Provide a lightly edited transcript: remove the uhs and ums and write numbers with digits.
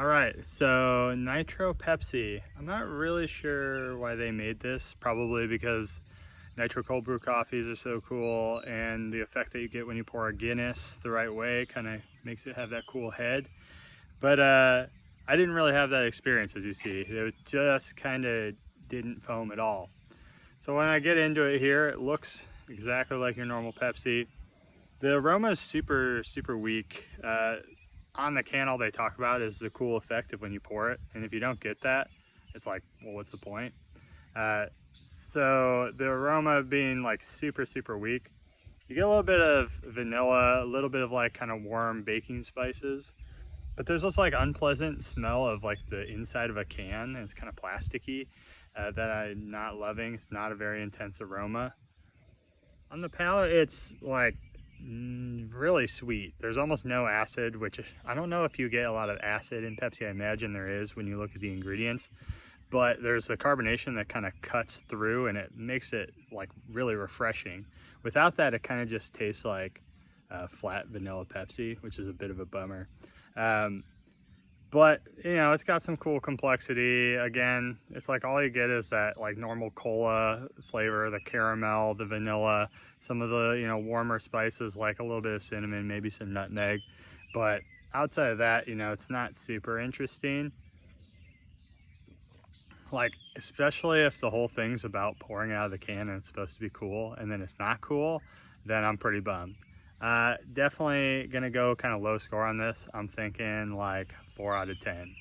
All right, so Nitro Pepsi. I'm not really sure why they made this. Probably because nitro cold brew coffees are so cool, and the effect that you get when you pour a Guinness the right way kind of makes it have that cool head. But I didn't really have that experience, as you see. It just kind of didn't foam at all. So when I get into it here, it looks exactly like your normal Pepsi. The aroma is super, super weak. On the can, all they talk about is the cool effect of when you pour it. And if you don't get that, it's like, well, what's the point? So the aroma being like super, super weak, you get a little bit of vanilla, a little bit of like kind of warm baking spices, but there's this like unpleasant smell of like the inside of a can, and it's kind of plasticky that I'm not loving. It's not a very intense aroma. On the palate, it's like really sweet. There's almost no acid, which I don't know if you get a lot of acid in Pepsi. I imagine there is when you look at the ingredients, but there's the carbonation that kind of cuts through and it makes it like really refreshing. Without that, it kind of just tastes like flat vanilla Pepsi, which is a bit of a bummer. But you know, it's got some cool complexity. Again, it's like all you get is that like normal cola flavor, the caramel, the vanilla, some of the, you know, warmer spices like a little bit of cinnamon, maybe some nutmeg. But outside of that, you know, it's not super interesting. Like, especially if the whole thing's about pouring out of the can and it's supposed to be cool and then it's not cool, then I'm pretty bummed. Definitely gonna go kind of low score on this. I'm thinking like 4 out of 10.